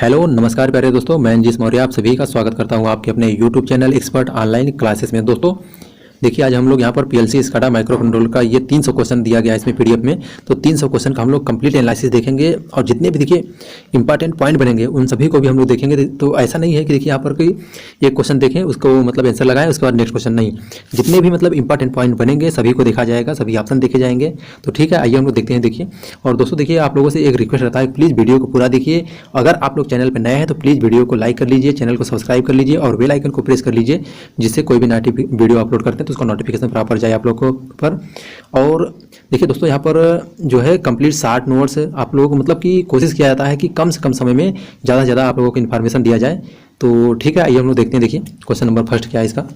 Hello नमस्कार प्यारे दोस्तों, मैं अंजीश मौर्य आप सभी का स्वागत करता हूं आपके अपने YouTube channel expert online classes में। दोस्तों देखिए, आज हम लोग यहां पर पीएलसी स्काडा माइक्रो कंट्रोलर का ये 300 क्वेश्चन दिया गया है इसमें पीडीएफ में। तो 300 क्वेश्चन का हम लोग कंप्लीट एनालिसिस देखेंगे और जितने भी देखिए इंपॉर्टेंट पॉइंट बनेंगे उन सभी को भी हम लोग देखेंगे। तो ऐसा नहीं है कि देखिए यहाँ पर कोई एक क्वेश्चन देखें उसको मतलब आंसर लगाएं उसके बाद नेक्स्ट क्वेश्चन, नहीं, जितने भी मतलब इंपॉर्टेंट पॉइंट बनेंगे सभी को देखा जाएगा, सभी ऑप्शन देखे जाएंगे। तो ठीक है, आइए हम लोग देखते हैं। देखिए, और दोस्तों देखिए, आप लोगों से एक रिक्वेस्ट रहता है, प्लीज़ वीडियो को पूरा देखिए। अगर आप लोग चैनल पर नए हैं तो प्लीज़ वीडियो को लाइक कर लीजिए, चैनल को सब्सक्राइब कर लीजिए और बेल आइकन को प्रेस कर लीजिए, जिससे कोई भी वीडियो अपलोड करते हैं तो उसका नोटिफिकेशन प्राप्त हो जाए आप लोगों को पर। और देखिए दोस्तों, यहाँ पर जो है कंप्लीट 60 नोट्स आप लोगों को मतलब कि कोशिश किया जाता है कि कम से कम समय में ज़्यादा से ज़्यादा आप लोगों को इन्फॉर्मेशन दिया जाए। तो ठीक है, आइए हम लोग देखते हैं। देखिए क्वेश्चन नंबर फर्स्ट क्या है इसका।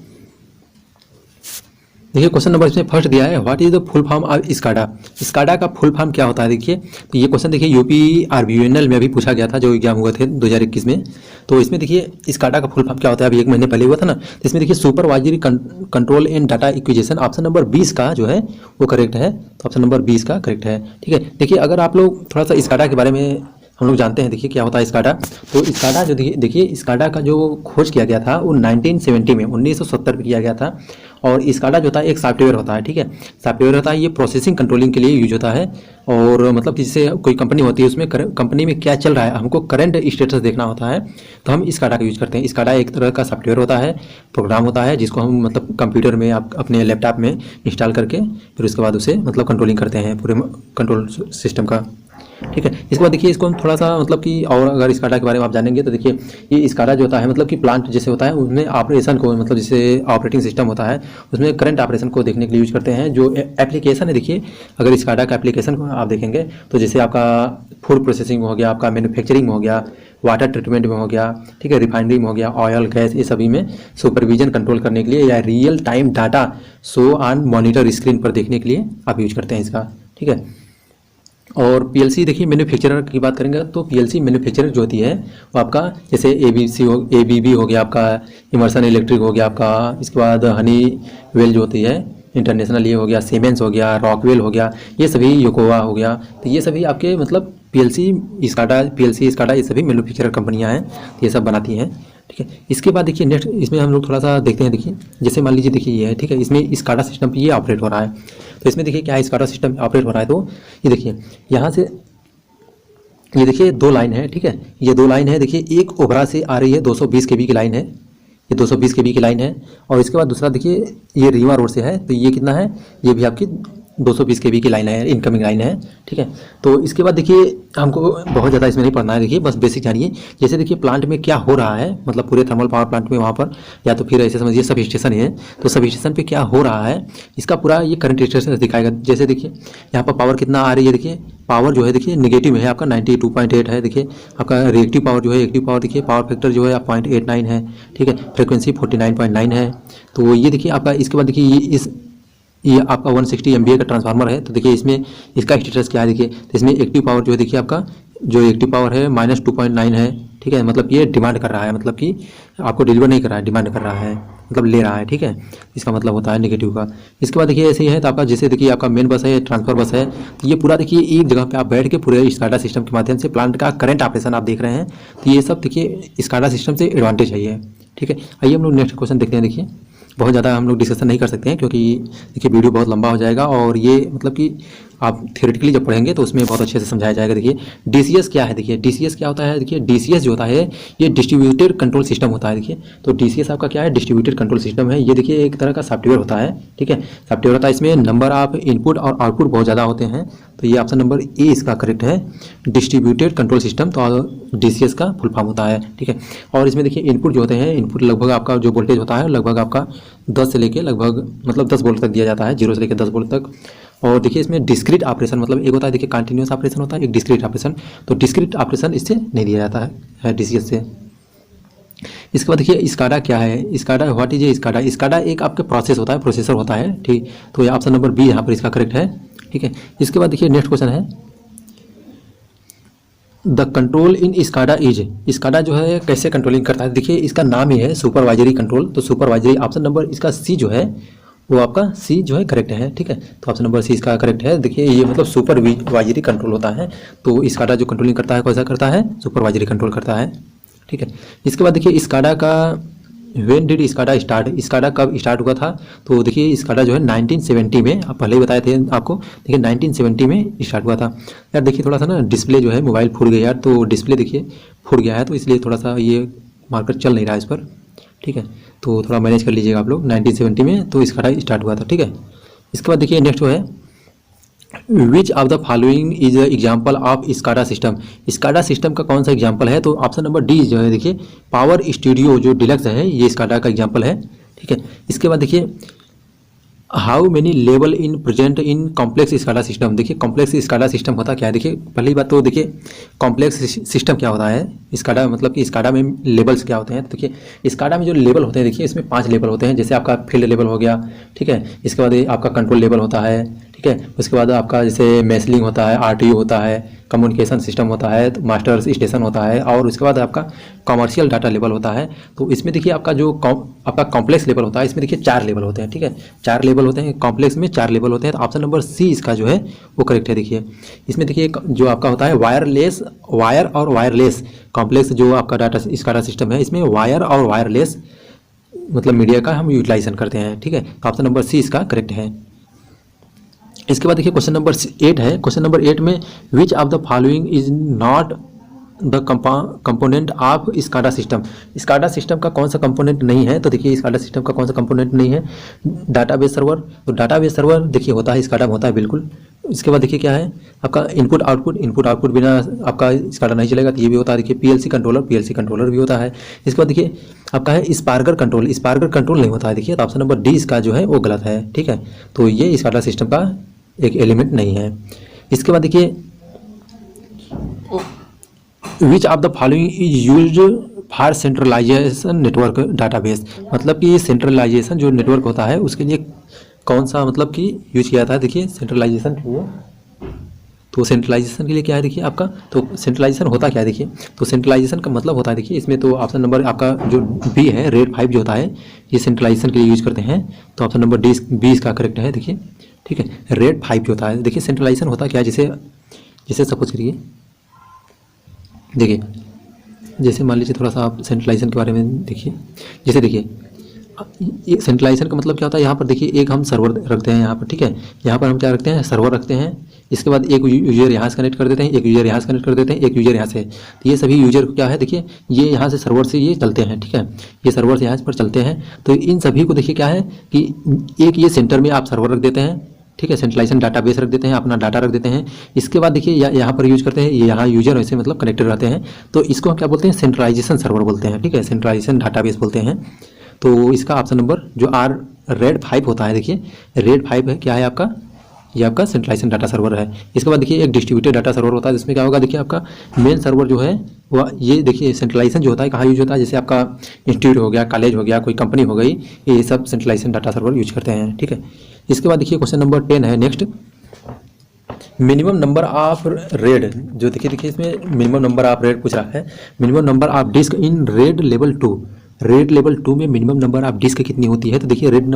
देखिए क्वेश्चन नंबर इसमें फर्स्ट दिया है, what is the full form of SCADA. SCADA का फुल फॉर्म क्या होता है। देखिए, तो ये क्वेश्चन देखिए यूपी आरबीयूएनएल में भी पूछा गया था जो एग्जाम हुए थे 2021 में। तो इसमें देखिए स्काडा का फुल फॉर्म क्या होता है, अभी 1 महीने पहले हुआ था ना। तो इसमें देखिए supervisory control and data acquisition, option number 20 का जो है वो करेक्ट है। तो ऑप्शन नंबर 20 का करेक्ट है। ठीक है, देखिए अगर आप लोग थोड़ा सा स्काडा के बारे में हम लोग जानते हैं, देखिए क्या होता है स्काडा। तो स्काडा जो देखिए स्काडा का जो खोज किया गया था वो 1970 में 1970 में किया गया था। और स्काडा जो होता है एक सॉफ्टवेयर होता है। ठीक है, सॉफ्टवेयर होता है, ये प्रोसेसिंग कंट्रोलिंग के लिए यूज होता है। और मतलब कि जैसे कोई कंपनी होती है उसमें कंपनी में क्या चल रहा है हमको करंट स्टेटस देखना होता है, तो हम स्काडा का यूज करते हैं। स्काडा एक तरह का सॉफ्टवेयर होता है, प्रोग्राम होता है, जिसको हम मतलब कंप्यूटर में आप अपने लैपटॉप में इंस्टॉल करके फिर उसके बाद उसे मतलब कंट्रोलिंग करते हैं पूरे कंट्रोल सिस्टम का। ठीक है, इसके बाद देखिए इसको हम थोड़ा सा मतलब कि और अगर स्काडा के बारे में आप जानेंगे तो देखिए ये स्काडा जो होता है मतलब कि प्लांट जैसे होता है उसमें ऑपरेशन को मतलब जैसे ऑपरेटिंग सिस्टम होता है उसमें करंट ऑपरेशन को देखने के लिए यूज करते हैं। जो एप्लीकेशन है देखिए, अगर स्काडा का एप्लीकेशन को आप देखेंगे तो जैसे आपका फूड प्रोसेसिंग हो गया, आपका मैन्युफैक्चरिंग हो गया, वाटर ट्रीटमेंट में हो गया, ठीक है, रिफाइनरी में हो गया, ऑयल गैस, ये सभी में सुपरविजन कंट्रोल करने के लिए या real time data show on monitor screen पर देखने के लिए आप यूज करते हैं इसका। ठीक है, और पीएलसी देखिए मैन्युफैक्चरर की बात करेंगे तो पीएलसी मैन्युफैक्चरर जो होती है वो आपका जैसे एबीबी हो गया, आपका इमर्सन इलेक्ट्रिक हो गया आपका, इसके बाद हनी वेल जो होती है इंटरनेशनल, ये हो गया सीमेंस हो गया, रॉकवेल हो गया, ये सभी योकोवा हो गया। तो ये सभी आपके मतलब पीएलसी स्काडा ये सभी मैन्युफैक्चरर कंपनियां हैं, ये सब बनाती हैं। ठीक है, इसके बाद देखिए नेक्स्ट इसमें हम लोग थोड़ा सा देखते हैं। देखिए जैसे मान लीजिए देखिए ये है, ठीक है, इसमें स्काडा सिस्टम पे ये ऑपरेट हो रहा है। तो इसमें देखिए क्या है, स्काडा सिस्टम ऑपरेट हो रहा है। तो ये देखिए यहाँ से ये देखिए 2 लाइन है। ठीक है, ये 2 लाइन है। देखिए एक ओबरा से आ रही है 220 kV की लाइन है, ये 220 kV की लाइन है। और इसके बाद दूसरा देखिए ये रीवा रोड से है, तो ये कितना है, ये भी आपकी 220 kV की लाइन है, इनकमिंग लाइन है। ठीक है, तो इसके बाद देखिए हमको बहुत ज़्यादा इसमें नहीं पढ़ना है, देखिए बस बेसिक जानिए। जैसे देखिए प्लांट में क्या हो रहा है, मतलब पूरे थर्मल पावर प्लांट में वहाँ पर, या तो फिर ऐसे समझिए सब स्टेशन है, तो सब स्टेशन पे क्या हो रहा है इसका पूरा ये करंट स्टेटस दिखाएगा। जैसे देखिए यहाँ पर पावर कितना आ रही है, देखिए पावर जो है देखिए निगेटिव में है आपका 92.8 है। देखिए आपका रिएक्टिव पावर जो है, एक्टिव पावर देखिए पावर फैक्टर जो है 0.89 है। ठीक है, फ्रिक्वेंसी 49.9 है। तो ये देखिए आपका, इसके बाद देखिए ये आपका 160 MVA का ट्रांसफार्मर है। तो देखिए इसमें इसका स्टेटस क्या है, देखिए तो इसमें एक्टिव पावर जो है देखिए आपका जो एक्टिव पावर है -2.9 है। ठीक है, मतलब ये डिमांड कर रहा है, मतलब कि आपको डिलीवर नहीं कर रहा है, डिमांड कर रहा है, मतलब ले रहा है। ठीक है, इसका मतलब होता है नेगेटिव का। इसके बाद देखिए ऐसे ही है, तो आपका जैसे देखिए आपका मेन बस है, ट्रांसफर बस है, तो ये पूरा देखिए एक जगह पे आप बैठ के पूरे स्काडा सिस्टम के माध्यम से प्लांट का करंट ऑपरेशन आप देख रहे हैं। तो ये सब देखिए स्काडा सिस्टम से एडवांटेज है ये। ठीक है, आइए हम लोग नेक्स्ट क्वेश्चन देखते हैं। देखिए बहुत ज़्यादा हम लोग डिस्कशन नहीं कर सकते हैं क्योंकि देखिए वीडियो बहुत लंबा हो जाएगा, और ये मतलब कि आप थियोरेटिकली जब पढ़ेंगे तो उसमें बहुत अच्छे से समझाया जाएगा। देखिए डीसीएस क्या है, देखिए डीसीएस क्या होता है। देखिए डीसीएस जो होता है ये डिस्ट्रीब्यूटेड कंट्रोल सिस्टम होता है। देखिए तो डीसीएस आपका क्या है, डिस्ट्रीब्यूटेड कंट्रोल सिस्टम है। ये देखिए एक तरह का सॉफ्टवेयर होता है। ठीक है, सॉफ्टवेयर होता है, इसमें नंबर ऑफ इनपुट और आउटपुट बहुत ज़्यादा होते हैं। तो ये ऑप्शन नंबर ए इसका करेक्ट है, डिस्ट्रीब्यूटेड कंट्रोल सिस्टम, तो डीसीएस का फुल फॉर्म होता है। ठीक है, और इसमें देखिए इनपुट जो होते हैं, इनपुट लगभग आपका जो वोल्टेज होता है लगभग आपका 10 से लेके लगभग मतलब 10 वोल्ट तक दिया जाता है, 0 से लेकर 10 वोल्ट तक। और देखिए इसमें डिस्क्रीट ऑपरेशन मतलब एक होता है देखिए कंटिन्यूस ऑपरेशन होता है, एक डिस्क्रीट ऑपरेशन। तो डिस्क्रीट ऑपरेशन इससे नहीं दिया जाता है डीसीएस से। इसके बाद देखिए स्काडा क्या है, SCADA what is a SCADA. SCADA एक आपके प्रोसेस होता है, प्रोसेसर होता है। ठीक, तो ये ऑप्शन नंबर बी यहाँ पर इसका करेक्ट है। ठीक है, इसके बाद देखिए नेक्स्ट क्वेश्चन है, the control in SCADA is, SCADA जो है कैसे कंट्रोलिंग करता है। देखिए इसका नाम ही है सुपरवाइजरी कंट्रोल, तो सुपरवाइजरी ऑप्शन नंबर इसका सी जो है वो आपका सी जो है करेक्ट है, ठीक है। तो ऑप्शन नंबर सी इसका करेक्ट है। देखिए ये मतलब सुपरवाइजरी कंट्रोल होता है, तो स्काडा जो कंट्रोलिंग करता है कैसा करता है, सुपरवाइजरी कंट्रोल करता है, ठीक है। इसके बाद देखिए स्काडा का when did SCADA start, SCADA कब स्टार्ट हुआ था, तो देखिए स्काडा जो है 1970 में, आप पहले ही बताए थे आपको, देखिए 1970 में स्टार्ट हुआ था। यार देखिए थोड़ा सा ना डिस्प्ले जो है मोबाइल फूट गया यार, तो डिस्प्ले देखिए फूट गया है, तो इसलिए थोड़ा सा ये मार्कर चल नहीं रहा है इस पर, ठीक है। तो थोड़ा मैनेज कर लीजिएगा आप लोग। 1970 में तो स्काडा स्टार्ट हुआ था, ठीक है। इसके बाद देखिए नेक्स्ट जो है which of the following is example of SCADA system, SCADA system का कौन सा एग्जाम्पल है, तो ऑप्शन नंबर डी जो है देखिए पावर स्टूडियो जो डिलक्स है ये स्काडा का एग्जाम्पल है, ठीक है। इसके बाद देखिए how many level in present in complex SCADA system, देखिए कॉम्प्लेक्स स्काडा सिस्टम होता क्या है, देखिए पहली बात तो देखिए कॉम्प्लेक्स सिस्टम क्या होता है, स्काडा मतलब कि स्काडा में लेवल्स क्या होते हैं, तो देखिए स्काडा में जो लेवल होते हैं देखिए इसमें 5 लेवल होते हैं, जैसे आपका फील्ड लेवल हो गया, ठीक है। इसके बाद आपका कंट्रोल लेवल होता है, ठीक है। उसके बाद आपका जैसे मेसलिंग होता है, आरटीयू होता है, कम्युनिकेशन सिस्टम होता है, तो मास्टर स्टेशन होता है, और उसके बाद आपका कॉमर्शियल डाटा लेवल होता है। तो इसमें देखिए आपका जो आपका कॉम्प्लेक्स लेवल होता है इसमें देखिए 4 लेवल होते हैं, ठीक है। 4 लेवल होते हैं कॉम्प्लेक्स में, 4 लेवल होते हैं, तो ऑप्शन नंबर सी इसका जो है वो करेक्ट है। देखिए इसमें देखिए जो आपका होता है वायरलेस, वायर और वायरलेस कॉम्प्लेक्स जो आपका डाटा इसका सिस्टम है, इसमें वायर और वायरलेस मतलब मीडिया का हम यूटिलाइजेशन करते हैं, ठीक है। तो ऑप्शन नंबर सी इसका करेक्ट है। इसके बाद देखिए क्वेश्चन नंबर 8 है। क्वेश्चन नंबर 8 में विच of the following is not the component of SCADA system, SCADA system का कौन सा कंपोनेंट नहीं है, तो देखिए स्काडा सिस्टम का कौन सा कंपोनेंट नहीं है, डाटाबेस सर्वर, तो डाटाबेस सर्वर देखिए होता है स्काडा में होता है बिल्कुल। इसके बाद देखिए क्या है आपका इनपुट आउटपुट, इनपुट आउटपुट बिना आपका स्काडा नहीं चलेगा, तो ये भी होता है। देखिए पीएलसी कंट्रोलर, पीएलसी कंट्रोलर भी होता है। इसके बाद देखिए आपका है स्पार्कर कंट्रोल, स्पार्कर कंट्रोल नहीं होता है। देखिए तो ऑप्शन नंबर डी इसका जो है वो गलत है, ठीक है। तो ये स्काडा सिस्टम का एक एलिमेंट नहीं है। इसके बाद देखिए which of the following is used for centralization network database, मतलब कि सेंट्रलाइजेशन जो नेटवर्क होता है उसके लिए कौन सा मतलब कि यूज किया था, देखिए सेंट्रलाइजेशन के लिए, तो सेंट्रलाइजेशन के लिए क्या है देखिए आपका, तो सेंट्रलाइजेशन होता क्या है देखिए, तो सेंट्रलाइजेशन का मतलब होता है देखिए इसमें तो ऑप्शन नंबर आपका जो बी है रेड 5 जो होता है ये सेंट्रलाइजेशन के लिए यूज करते हैं, तो ऑप्शन नंबर डी बी इसका करेक्ट है। देखिए ठीक है, रेड 5 जो होता है देखिए सेंट्रलाइजेशन होता क्या है, जैसे सपोज करिए देखिए, जैसे मान लीजिए थोड़ा सा आप सेंट्रलाइजेशन के बारे में देखिए, जैसे देखिए ये सेंट्रलाइजेशन का मतलब क्या होता है, यहाँ पर देखिए एक हम सर्वर रखते हैं यहाँ पर, ठीक है, यहाँ पर हम क्या रखते हैं सर्वर रखते हैं, इसके बाद एक यूजर यहाँ से कनेक्ट कर देते हैं, एक यूजर यहाँ से कनेक्ट कर देते हैं, एक यूजर यहाँ से, तो ये सभी यूजर को क्या है देखिए ये यहाँ से सर्वर से ये चलते हैं, ठीक है, ये सर्वर से यहाँ पर चलते हैं, तो इन सभी को देखिए क्या है कि एक ये सेंटर में आप सर्वर रख देते हैं, ठीक है, सेंट्रलाइजेशन डाटाबेस रख देते हैं, अपना डाटा रख देते हैं, इसके बाद देखिए यहाँ पर यूज करते हैं, ये यहाँ यूजर ऐसे मतलब कनेक्टेड रहते हैं, तो इसको हम क्या बोलते हैं सेंट्रलाइजेशन सर्वर बोलते हैं, ठीक है, सेंट्रलाइजेशन डाटाबेस बोलते हैं। तो इसका ऑप्शन नंबर जो आर रेड 5 होता है, देखिए रेड 5 है क्या है आपका, ये आपका सेंट्रलाइजेशन डाटा सर्वर है। इसके बाद देखिए एक डिस्ट्रीब्यूटेड डाटा सर्वर होता है, जिसमें क्या होगा देखिए आपका मेन सर्वर जो है वह ये देखिए सेंट्रलाइजेशन जो होता है कहाँ यूज होता है, जैसे आपका इंस्टीट्यूट हो गया, कॉलेज हो गया, कोई कंपनी हो गई, ये सब सेंट्रलाइजेशन डाटा सर्वर यूज करते हैं, ठीक है। इसके बाद देखिए क्वेश्चन नंबर 10 है next, minimum number of red जो देखिए इसमें मिनिमम नंबर ऑफ रेड पूछ रहा है, minimum number of disk in RAID level 2, RAID level 2 में मिनिमम नंबर ऑफ डिस्क कितनी होती है, तो देखिए रेड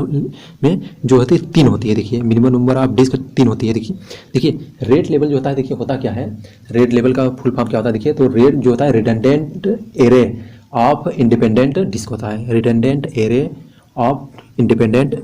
में जो होती है 3 होती है, देखिए मिनिमम नंबर ऑफ डिस्क 3 होती है। देखिए रेड लेवल जो होता है देखिए होता क्या है, रेड लेवल का फुल फॉर्म क्या होता है देखिए, तो रेड जो होता है redundant array of independent disk होता है, redundant array of independent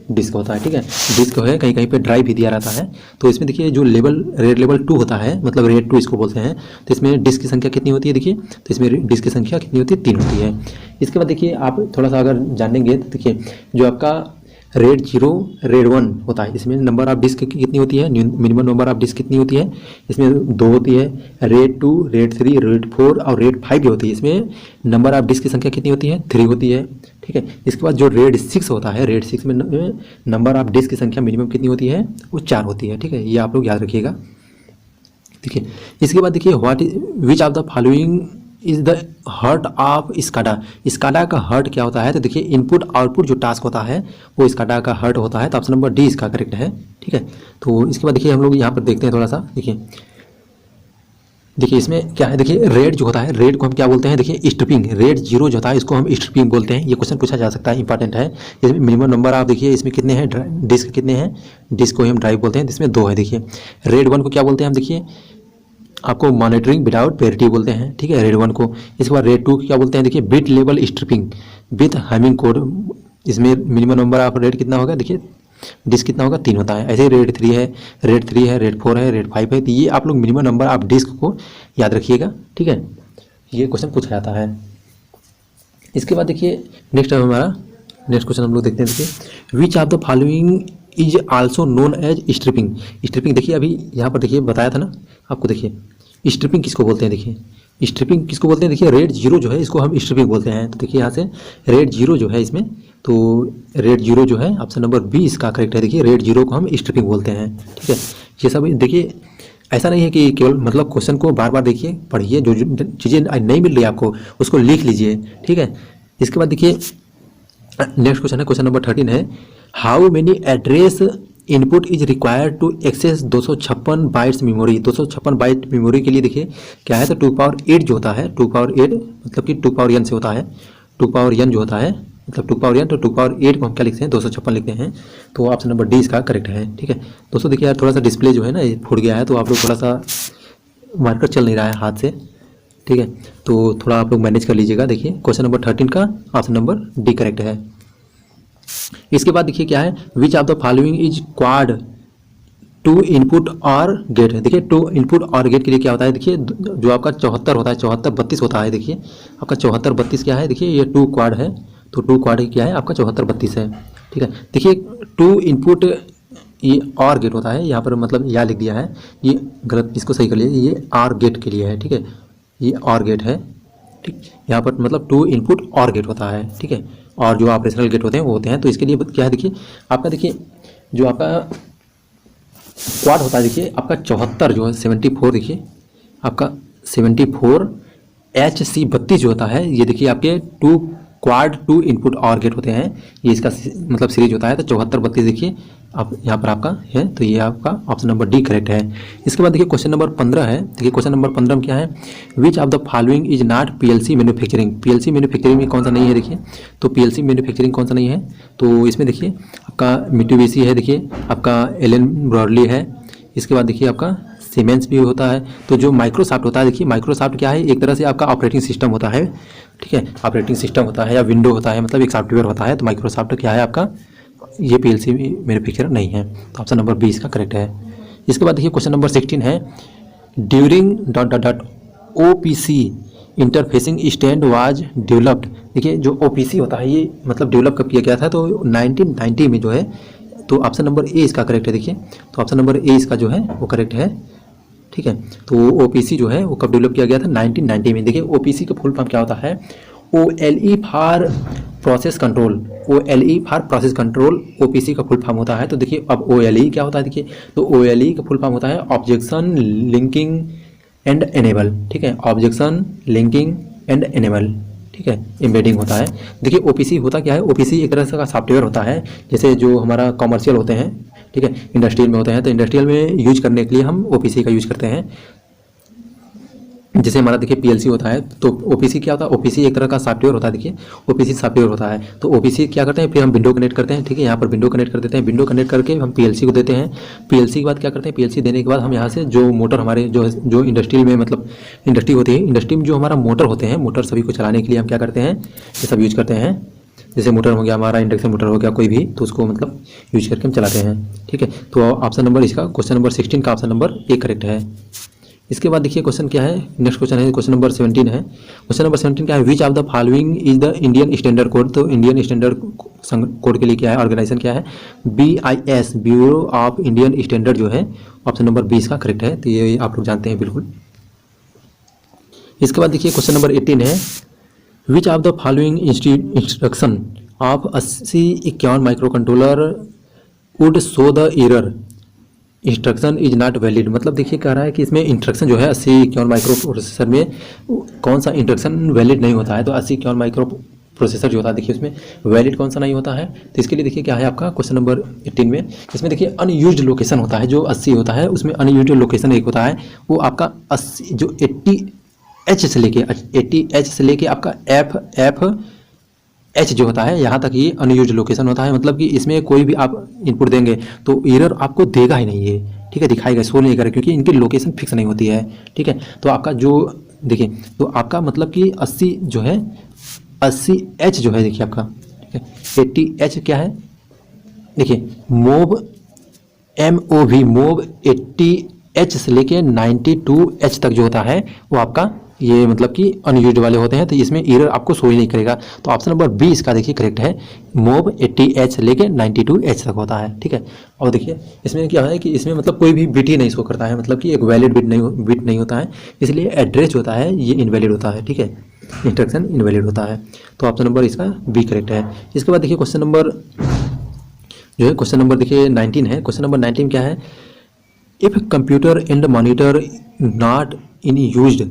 disk होता है, ठीक है, डिस्क है कहीं कहीं पे ड्राइव भी दिया रहता है। तो इसमें देखिए जो लेवल रेड लेवल 2 होता है मतलब रेड 2 इसको बोलते हैं, तो इसमें डिस्क की संख्या कितनी होती है देखिए, तो इसमें डिस्क की संख्या कितनी होती है 3 होती है। इसके बाद देखिए आप थोड़ा सा अगर जानेंगे तो देखिए जो आपका रेड 0 रेड 1 होता है, इसमें नंबर ऑफ डिस्क कितनी होती है, मिनिमम नंबर ऑफ डिस्क कितनी होती है, इसमें 2 होती है, रेड 2 रेड 3 रेड 4 और रेड 5 भी होती है, इसमें नंबर ऑफ डिस्क की संख्या कितनी होती है 3 होती है, ठीक है। इसके बाद जो रेड 6 होता है, रेड 6 में नंबर ऑफ डिस्क की संख्या मिनिमम कितनी होती है, वो 4 होती है, ठीक है, ये आप लोग याद रखिएगा। देखिए इसके बाद देखिए what which of the following is the hurt of SCADA, SCADA का हर्ट क्या होता है, तो देखिए इनपुट आउटपुट जो टास्क होता है वो स्काडा का हर्ट होता है, तो ऑप्शन नंबर डी इसका करेक्ट है, ठीक है। तो इसके बाद देखिए हम लोग यहाँ पर देखते हैं थोड़ा सा, देखिए देखिए इसमें क्या है, देखिए रेड जो होता है, रेड को हम क्या बोलते हैं, देखिए स्ट्रिपिंग, रेड जीरो जो होता है इसको हम स्ट्रिपिंग बोलते हैं। ये क्वेश्चन पूछा जा सकता है, इंपॉर्टेंट है। इसमें मिनिमम नंबर आप देखिए इसमें कितने हैं, डिस्क कितने हैं, डिस्क को हम ड्राइव बोलते हैं, इसमें 2 है। देखिए रेड वन को क्या बोलते हैं हम, देखिए आपको मॉनिटरिंग विदाउट पेरिटी बोलते हैं, ठीक है, रेड वन को। इसके बाद रेड टू क्या बोलते हैं, देखिए bit level striping with Hamming code. इसमें मिनिमम नंबर ऑफ रेड कितना होगा, देखिए डिस्क कितना होगा, 3 होता है। ऐसे ही रेड 3 है, रेड 3 है, रेड 4 है, रेड 5 है। तो ये आप लोग मिनिमम नंबर आप डिस्क को याद रखिएगा, ठीक है। ये क्वेश्चन पूछा जाता है। इसके बाद देखिए नेक्स्ट है हमारा, नेक्स्ट क्वेश्चन हम लोग देखते हैं। देखिए which of the following is also known as striping. Striping देखिए अभी यहाँ पर देखिए बताया था ना आपको, देखिए स्ट्रिपिंग किसको बोलते हैं, देखिए स्ट्रिपिंग किसको बोलते हैं, देखिए रेड जीरो जो है इसको हम स्ट्रिपिंग बोलते हैं। तो देखिए यहाँ से रेड जीरो जो है इसमें, तो रेड जीरो जो है ऑप्शन नंबर बी इसका करेक्ट है। देखिए रेड जीरो को हम स्ट्रिपिंग बोलते हैं, ठीक है। ये सब देखिए ऐसा नहीं है कि केवल मतलब क्वेश्चन को बार बार देखिए पढ़िए, जो चीज़ें नहीं मिल रही आपको उसको लिख लीजिए, ठीक है। इसके बाद देखिए नेक्स्ट क्वेश्चन है, क्वेश्चन नंबर 13 है, how many address input is required to access 256 bytes memory. 256 byte memory के लिए देखिए क्या है, तो 2 पावर 8 जो होता है, 2 पावर 8 मतलब कि 2 पावर n से होता है, 2 पावर n जो होता है मतलब 2 पावर n, तो 2 पावर 8 को हम क्या लिखते हैं, 256 लिखते हैं। तो ऑप्शन नंबर डी इसका करेक्ट है, ठीक है। दोस्तों देखिए यार थोड़ा सा डिस्प्ले जो है ना ये फूट गया है, तो आप लोग थोड़ा सा मार्कर चल नहीं रहा है हाथ से, ठीक है, तो थोड़ा आप लोग मैनेज कर लीजिएगा। देखिए क्वेश्चन नंबर 13 का ऑप्शन नंबर डी करेक्ट है। इसके बाद देखिए क्या है, which of the following is quad two input और गेट। देखिए टू इनपुट और गेट के लिए क्या होता है, देखिए जो आपका 74 होता है, 74 32 होता है। देखिए आपका 74 32 क्या है, देखिए ये 2 क्वाड है, तो 2 क्वाड क्या है आपका 74 32 है, ठीक है। देखिए 2 इनपुट ये और गेट होता है, यहाँ पर मतलब या लिख दिया है, ये गलत, इसको सही कर लीजिए, ये और गेट के लिए है, ठीक है, ये और गेट है, ठीक। यहाँ पर मतलब 2 इनपुट और गेट होता है, ठीक है, और जो ऑपरेशनल गेट होते हैं वो होते हैं। तो इसके लिए क्या है, देखिए आपका देखिए जो आपका क्वाड होता है, देखिए आपका 74 जो है 74, देखिए आपका 74 HC 32 जो होता है, ये देखिए आपके 2 क्वाड 2 इनपुट और गेट होते हैं, ये इसका मतलब सीरीज होता है। तो 74 32 देखिए आप यहाँ पर आपका है, तो ये आपका ऑप्शन नंबर डी करेक्ट है। इसके बाद देखिए क्वेश्चन नंबर 15 है। देखिए क्वेश्चन नंबर 15 में क्या है, which of the following is not PLC manufacturing. PLC manufacturing में कौन सा नहीं है, देखिए तो PLC मैन्युफैक्चरिंग कौन सा नहीं है, तो इसमें देखिए आपका मित्सुबिशी है, देखिए आपका एलन ब्रॉडली है, इसके बाद देखिए आपका सीमेंस भी होता है। तो जो माइक्रोसॉफ्ट होता है, देखिए माइक्रोसॉफ्ट क्या है, एक तरह से आपका ऑपरेटिंग सिस्टम होता है, ठीक है, ऑपरेटिंग सिस्टम होता है या विंडो होता है, मतलब एक सॉफ्टवेयर होता है। तो माइक्रोसॉफ्ट क्या है आपका, ये PLC मैन्युफैक्चरर नहीं है, तो ऑप्शन नंबर बी इसका करेक्ट है। इसके बाद देखिए क्वेश्चन नंबर 16 है, during dot dot dot OPC interfacing stand was developed. देखिए जो OPC होता है ये मतलब डेवलप कब किया गया था, तो 1990 में जो है, तो ऑप्शन नंबर ए इसका करेक्ट है। देखिए तो ऑप्शन नंबर ए इसका जो है वो करेक्ट है, ठीक है। तो OPC जो है वो कब डेवलप किया गया था, 1990 में। देखिए OPC का फुल फॉर्म क्या होता है, OLE for process control, OLE for process control OPC का फुल फॉर्म होता है। तो देखिए अब OLE क्या होता है, देखिए तो OLE का फुल फॉर्म होता है ऑब्जेक्शन लिंकिंग एंड एनेबल, ठीक है, ऑब्जेक्शन लिंकिंग एंड एनेबल, ठीक है, एम्बेडिंग होता है। देखिए OPC होता क्या है, OPC एक तरह से का सॉफ्टवेयर होता है, जैसे जो हमारा कॉमर्शियल होते हैं, ठीक है, इंडस्ट्रियल में होते हैं, तो इंडस्ट्रियल में यूज करने के लिए हम OPC का यूज करते हैं। जैसे हमारा देखिए PLC होता है, तो OPC क्या होता है, OPC एक तरह का सॉफ्टवेयर होता है। देखिए OPC सॉफ्टवेयर होता है, तो OPC क्या करते हैं, फिर हम विंडो कनेक्ट करते हैं, ठीक है, यहाँ पर विंडो कनेक्ट कर देते हैं, विंडो कनेक्ट करके हम PLC को देते हैं। PLC के बाद क्या करते हैं, PLC देने के बाद हम यहाँ से जो मोटर हमारे जो इंडस्ट्रियल में मतलब इंडस्ट्री होती है, इंडस्ट्री में जो हमारा मोटर होते हैं, मोटर सभी को चलाने के लिए हम क्या करते हैं, ये सब यूज करते हैं। जैसे मोटर हो गया हमारा, इंडक्शन मोटर हो गया कोई भी, तो उसको मतलब यूज करके हम चलाते हैं, ठीक है। तो ऑप्शन नंबर इसका क्वेश्चन नंबर 16 का ऑप्शन नंबर ए करेक्ट है। इसके बाद देखिए क्वेश्चन क्या है, नेक्स्ट क्वेश्चन है क्वेश्चन नंबर 17 है। क्वेश्चन नंबर 17 क्या है, which of the following is the Indian standard code. तो इंडियन स्टैंडर्ड कोड के लिए क्या है, ऑर्गेनाइजेशन क्या है, BIS, bureau of Indian standard जो है, ऑप्शन नंबर 20 का करेक्ट है। तो ये आप लोग जानते हैं बिल्कुल। इसके बाद देखिए क्वेश्चन नंबर 18 है, which of the following instruction of 8051 micro controller would show the error instruction is not valid. मतलब देखिए कह रहा है कि इसमें इंस्ट्रक्शन जो है 8051 माइक्रो प्रोसेसर में कौन सा इंस्ट्रक्शन वैलिड नहीं होता है। तो 8051 माइक्रो प्रोसेसर जो होता है देखिए उसमें वैलिड कौन सा नहीं होता है। तो इसके लिए देखिए क्या है आपका क्वेश्चन नंबर 18 में, इसमें देखिए अनयूज्ड लोकेशन होता है जो 80 होता है, उसमें अनयूज्ड लोकेशन एक होता है वो आपका 80 जो 80H से लेके आपका FH जो होता है यहाँ तक ये अनयूज्ड लोकेशन होता है। मतलब कि इसमें कोई भी आप इनपुट देंगे तो एरर आपको देगा ही नहीं ये, ठीक है, दिखाएगा, शो नहीं करेगा, क्योंकि इनकी लोकेशन फिक्स नहीं होती है, ठीक है। तो आपका जो देखिए तो आपका मतलब कि 80 जो है 80H जो है देखिए आपका, ठीक है, 80H क्या है देखिए मोव MOV 80H से लेके 92H तक जो होता है वो आपका ये मतलब कि अनयूज्ड वाले होते हैं, तो इसमें एरर आपको शो ही नहीं करेगा। तो ऑप्शन नंबर बी इसका देखिए करेक्ट है, मोव 80H से लेके 92H तक होता है, ठीक है। और देखिए इसमें क्या है कि इसमें मतलब कोई भी बिट ही नहीं शो करता है, मतलब कि एक वैलिड बिट नहीं होता है, इसलिए एड्रेस होता है ये इनवैलिड होता है, ठीक है, इंस्ट्रक्शन इनवैलिड होता है। तो ऑप्शन नंबर इसका बी करेक्ट है। इसके बाद देखिए क्वेश्चन नंबर जो है क्वेश्चन नंबर देखिए 19 है। क्वेश्चन नंबर 19 क्या है, if computer and monitor not in used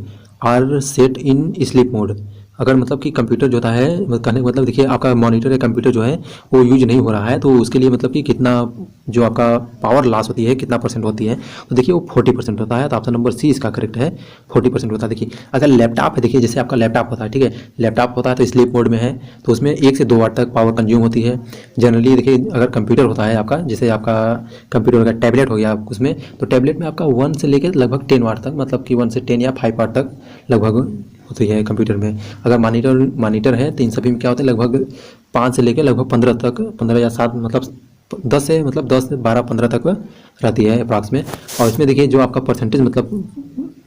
are set in sleep mode, अगर मतलब कि कंप्यूटर जो होता है कहने का मतलब देखिए आपका मॉनिटर या कंप्यूटर जो है वो यूज नहीं हो रहा है, तो उसके लिए मतलब कि कितना जो आपका पावर लॉस होती है कितना % होती है, तो देखिए वो 40% होता है। तो ऑप्शन नंबर सी इसका करेक्ट है, 40% होता है। देखिए अगर लैपटॉप है, देखिए जैसे आपका लैपटॉप होता है, ठीक है, लैपटॉप होता है तो स्लीप मोड में है तो उसमें 1 से 2 वाट तक पावर कंज्यूम होती है जनरली। देखिए अगर कंप्यूटर होता है आपका, जैसे आपका कंप्यूटर का टैबलेट हो गया उसमें, तो टैबलेट में आपका 1 से लेकर लगभग 10 वाट तक, मतलब कि 1 से 10 या 5 वाट तक लगभग होती है कंप्यूटर में। अगर मॉनिटर है तो इन सभी में क्या होता है लगभग 5 से लेकर लगभग 15 तक, 15 या 7 मतलब 10 से 12 15 तक रहती है अप्रॉक्स में। और इसमें देखिए जो आपका परसेंटेज मतलब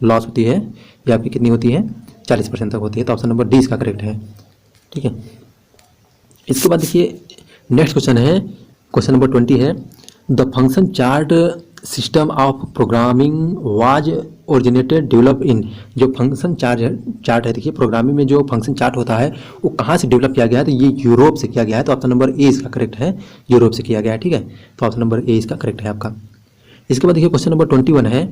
लॉस होती है ये आपकी कितनी होती है, 40% तक होती है। तो ऑप्शन नंबर डी इसका करेक्ट है, ठीक है। इसके बाद देखिए नेक्स्ट क्वेश्चन है, क्वेश्चन नंबर 20 है, the function chart system of programming was originated develop in, जो फंक्शन चार्ट है देखिए प्रोग्रामिंग में जो फंक्शन चार्ट होता है वो कहाँ से डेवलप किया गया है, तो ये यूरोप से किया गया है। तो ऑप्शन नंबर ए इसका करेक्ट है, यूरोप से किया गया है, ठीक है। तो ऑप्शन नंबर ए इसका करेक्ट है आपका। इसके बाद देखिए क्वेश्चन नंबर 21 है,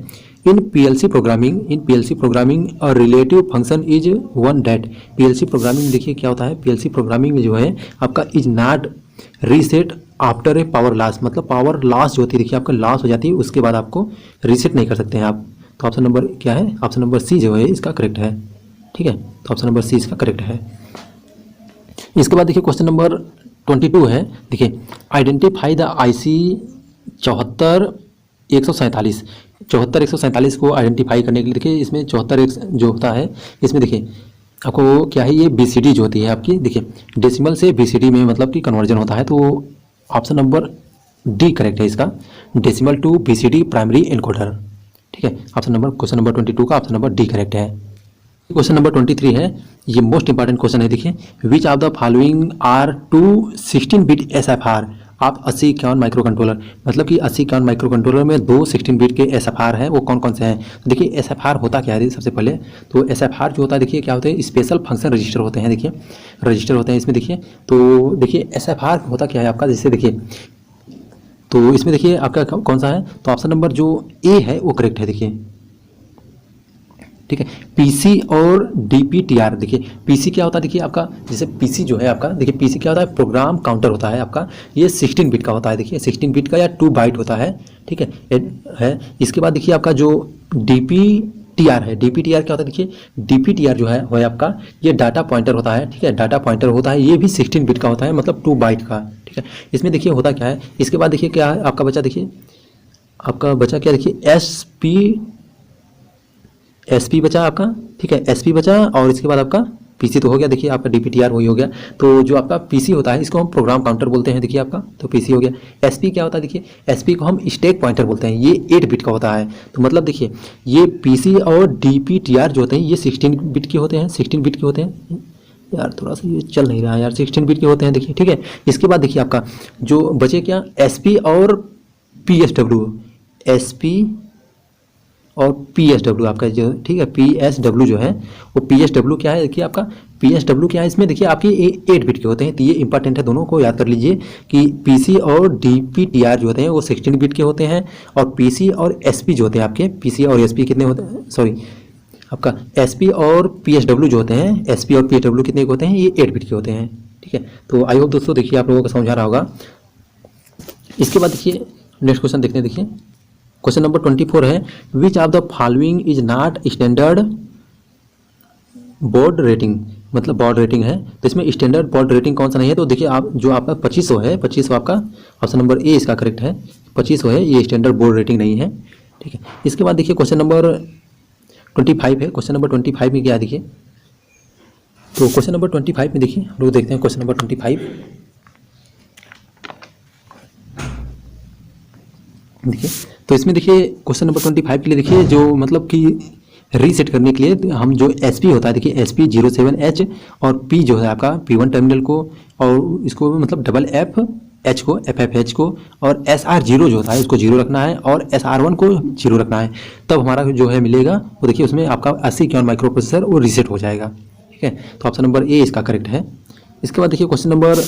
इन पीएलसी प्रोग्रामिंग और relative function is one that, PLC programming देखिए क्या होता है, पीएलसी प्रोग्रामिंग में जो है आपका is not reset after a power loss, मतलब पावर लॉस जो होती है देखिए आपका लॉस हो जाती है उसके बाद आपको रीसेट नहीं कर सकते हैं आप। तो ऑप्शन नंबर क्या है, ऑप्शन नंबर सी जो है इसका करेक्ट है, ठीक है। तो ऑप्शन नंबर सी इसका करेक्ट है। इसके बाद देखिए क्वेश्चन नंबर 22 है, देखिए आइडेंटिफाई द IC 74147 को आइडेंटिफाई करने के लिए देखिए इसमें 74 जो होता है इसमें देखिए आपको क्या है, ये BCD जो होती है आपकी, देखिए डेसिमल से BCD में मतलब कि कन्वर्जन होता है। तो ऑप्शन नंबर डी करेक्ट है इसका, decimal to BCD primary encoder, ठीक है। ऑप्शन नंबर क्वेश्चन नंबर 22 का ऑप्शन नंबर डी करेक्ट है। क्वेश्चन नंबर 23 है, ये मोस्ट इंपॉर्टेंट क्वेश्चन है, देखिए which of the following are 2 16-बिट SFR आप 8051 माइक्रो कंट्रोलर, मतलब कि 8051 माइक्रो कंट्रोलर में 2 16-बिट के SFR हैं, वो कौन कौन से हैं। तो देखिए SFR होता क्या है सबसे पहले, तो SFR जो होता है देखिए क्या होता है, स्पेशल फंक्शन रजिस्टर होते हैं, देखिए रजिस्टर होते हैं इसमें देखिए। तो देखिए SFR होता क्या है आपका, जैसे देखिए तो इसमें देखिए आपका कौन सा है, तो ऑप्शन नंबर जो ए है वो करेक्ट है, देखिए ठीक है। PC और DPTR, देखिए PC क्या होता है, देखिए आपका जैसे PC जो है आपका, देखिए PC क्या होता है, प्रोग्राम काउंटर होता है आपका, ये 16 बिट का होता है, देखिए 16 बिट का या 2 बाइट होता है, ठीक है। इसके बाद देखिए आपका जो DPTR है, DPTR क्या होता है, देखिए DPTR जो है आपका ये डाटा पॉइंटर होता है, ठीक है, डाटा पॉइंटर होता है, ये भी 16 बिट का होता है, मतलब 2 बाइट का, ठीक है। इसमें देखिए होता क्या है, इसके बाद देखिए क्या है आपका बचा, देखिए आपका बचा क्या, देखिए SP बचा आपका, ठीक है, SP बचा, और इसके बाद आपका PC तो हो गया, देखिए आपका DPTR वही हो गया। तो जो आपका PC होता है इसको हम प्रोग्राम काउंटर बोलते हैं, देखिए आपका तो PC हो गया। SP क्या होता है, देखिए SP को हम स्टैक पॉइंटर बोलते हैं, ये 8 बिट का होता है। तो मतलब देखिए ये PC और DPTR जो होते हैं ये 16 बिट के होते हैं, 16 बिट के होते हैं यार, थोड़ा सा ये चल नहीं रहा है यार, 16 बिट के होते हैं, देखिए ठीक है। इसके बाद देखिए आपका जो बचे क्या, SP और PSW, SP और PSW आपका जो, ठीक है, PSW जो है वो PSW क्या है, देखिए आपका PSW क्या है, इसमें देखिए आपके 8 बिट के होते हैं। तो ये इंपॉर्टेंट है, दोनों को याद कर लीजिए कि PC और DPTR जो होते हैं वो 16 बिट के होते हैं, और PC और SP जो होते हैं आपके, PC और SP कितने होते हैं, सॉरी आपका एसपी और पीएसडब्ल्यू जो होते हैं, एसपी और पीएसडब्ल्यू कितने के होते हैं, ये 8 बिट के होते हैं। ठीक है, तो आई होप दोस्तों देखिए आप लोगों को समझ आ रहा होगा। इसके बाद देखिए नेक्स्ट क्वेश्चन देखते हैं। देखिए क्वेश्चन नंबर 24 है, which of the following is not standard board rating, मतलब बोर्ड रेटिंग है, तो इसमें स्टैंडर्ड बोर्ड रेटिंग कौन सा नहीं है। तो देखिए आप जो आपका 2500 है, 2500 आपका ऑप्शन नंबर ए इसका करेक्ट है, 2500 है, ये स्टैंडर्ड बोर्ड रेटिंग नहीं है। ठीक है, इसके बाद देखिए क्वेश्चन नंबर 25 है। क्वेश्चन नंबर 25 में क्या है देखिए, तो क्वेश्चन नंबर 25 में देखिए हम लोग देखते हैं क्वेश्चन नंबर 25। देखिए तो इसमें देखिए क्वेश्चन नंबर 25 के लिए देखिए जो मतलब कि रीसेट करने के लिए हम जो एसपी होता है, देखिए एसपी 07H और पी जो है आपका P1 टर्मिनल को, और इसको मतलब डबल एफ एच को, FFH को, और SR0 जो होता है उसको 0 रखना है और SR1 को 0 रखना है, तब हमारा जो है मिलेगा वो देखिए उसमें आपका 8051 माइक्रो प्रोसेसर वो रीसेट हो जाएगा। ठीक है, तो ऑप्शन नंबर ए इसका करेक्ट है। इसके बाद देखिए क्वेश्चन नंबर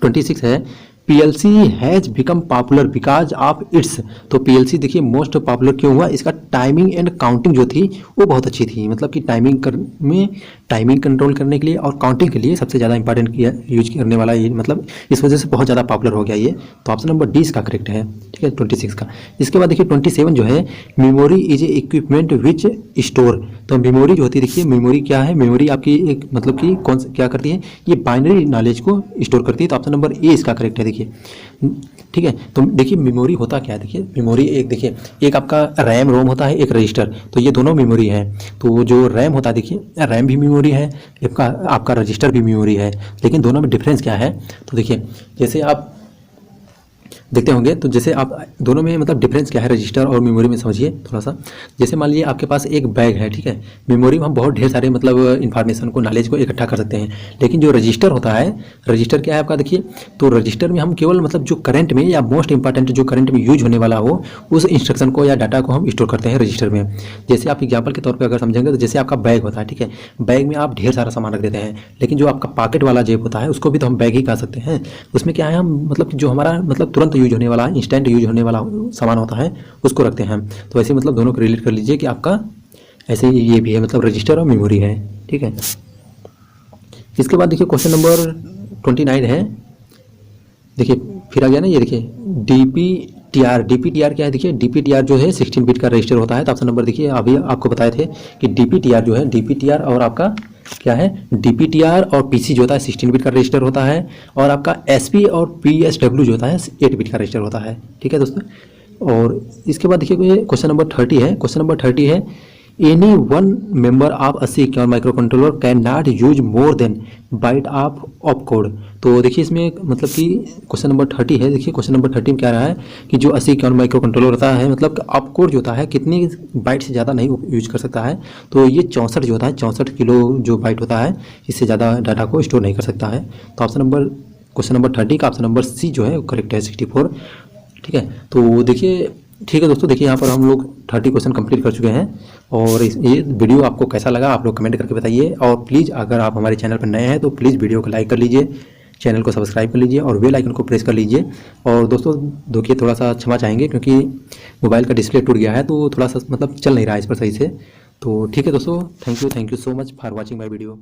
26 है, PLC has become popular because of its, तो PLC देखिए मोस्ट पॉपुलर क्यों हुआ, इसका टाइमिंग एंड काउंटिंग जो थी वो बहुत अच्छी थी, मतलब कि टाइमिंग कंट्रोल करने के लिए और काउंटिंग के लिए सबसे ज़्यादा इंपॉर्टेंट किया यूज करने वाला ये, मतलब इस वजह से बहुत ज़्यादा पॉपुलर हो गया ये, तो ऑप्शन नंबर डी इसका करेक्ट है। ठीक है 26 का। इसके बाद देखिए 27 जो है, memory is a equipment which store, तो मेमोरी जो होती है देखिए, मेमोरी क्या है, मेमोरी आपकी एक मतलब कि कौन क्या करती है, ये बाइनरी नॉलेज को स्टोर करती है, तो ऑप्शन नंबर ए इसका करेक्ट है। देखिए ठीक है, तो देखिए मेमोरी होता क्या है, देखिए मेमोरी एक देखिए एक आपका रैम रोम होता है, एक रजिस्टर, तो ये दोनों मेमोरी है। तो जो रैम होता है देखिए रैम भी मेमोरी है, आपका रजिस्टर भी मेमोरी है, लेकिन दोनों में डिफरेंस क्या है, तो देखिए जैसे आप देखते होंगे, तो जैसे आप दोनों में मतलब डिफरेंस क्या है रजिस्टर और मेमोरी में, समझिए थोड़ा सा। जैसे मान लीजिए आपके पास एक बैग है, ठीक है, मेमोरी में हम बहुत ढेर सारे मतलब इन्फॉर्मेशन को, नॉलेज को इकट्ठा कर सकते हैं, लेकिन जो रजिस्टर होता है, रजिस्टर क्या है आपका देखिए, तो रजिस्टर में हम केवल मतलब जो करंट में या मोस्ट इंपॉर्टेंट जो करंट में यूज होने वाला हो उस इंस्ट्रक्शन को या डाटा को हम स्टोर करते हैं रजिस्टर में। जैसे आप एग्जाम्पल के तौर पर अगर समझेंगे तो जैसे आपका बैग होता है, ठीक है, बैग में आप ढेर सारा सामान रख देते हैं, लेकिन जो आपका पॉकेट वाला जेब होता है उसको भी तो हम बैग ही कह सकते हैं, उसमें क्या है हम मतलब जो हमारा मतलब तुरंत यूज होने वाला, इंस्टेंट यूज होने वाला सामान होता है उसको रखते हैं। तो ऐसे मतलब दोनों को रिलेट कर लीजिए कि आपका ऐसे ये भी है, मतलब रजिस्टर और मेमोरी है। ठीक है, इसके बाद देखिए क्वेश्चन नंबर 29 है, देखिए फिर आ गया ना ये, देखिए DPTR क्या है, देखिए DPTR जो है 16 बिट का रजिस्टर होता है, तो ऑप्शन नंबर देखिए अभी आपको बताए थे कि DPTR जो है, DPTR और आपका क्या है, DPTR और PC जो होता है 16 बिट का रजिस्टर होता है, और आपका SP और PSW जो होता है 8 बिट का रजिस्टर होता है। ठीक है दोस्तों, और इसके बाद देखिए क्वेश्चन नंबर 30 है। क्वेश्चन नंबर 30 है, any one member of a secure micro controller can not use more than byte of code, तो देखिए इसमें मतलब कि क्वेश्चन नंबर 30 है। देखिए क्वेश्चन नंबर 30 में क्या रहा है कि जो 80 सिक्योर माइक्रो कंट्रोलर होता है, मतलब ऑफ कोड जो होता है कितनी बाइट से ज़्यादा नहीं यूज कर सकता है, तो ये 64 जो होता है, 64 किलो जो बाइट होता है, इससे ज़्यादा डाटा को स्टोर नहीं कर सकता है। तो ऑप्शन नंबर क्वेश्चन नंबर 30 का ऑप्शन नंबर सी जो है वो करेक्ट है, 64। ठीक है, तो देखिए ठीक है दोस्तों, देखिए यहाँ पर हम लोग 30 क्वेश्चन कंप्लीट कर चुके हैं, और ये वीडियो आपको कैसा लगा आप लोग कमेंट करके बताइए, और प्लीज़ अगर आप हमारे चैनल पर नए हैं तो प्लीज़ वीडियो को लाइक कर लीजिए, चैनल को सब्सक्राइब कर लीजिए और बेल आइकन को प्रेस कर लीजिए। और दोस्तों देखिए थोड़ा सा क्षमा चाहेंगे क्योंकि मोबाइल का डिस्प्ले टूट गया है, तो थोड़ा सा मतलब चल नहीं रहा है इस पर सही से। तो ठीक है दोस्तों, thank you so much for watching my video.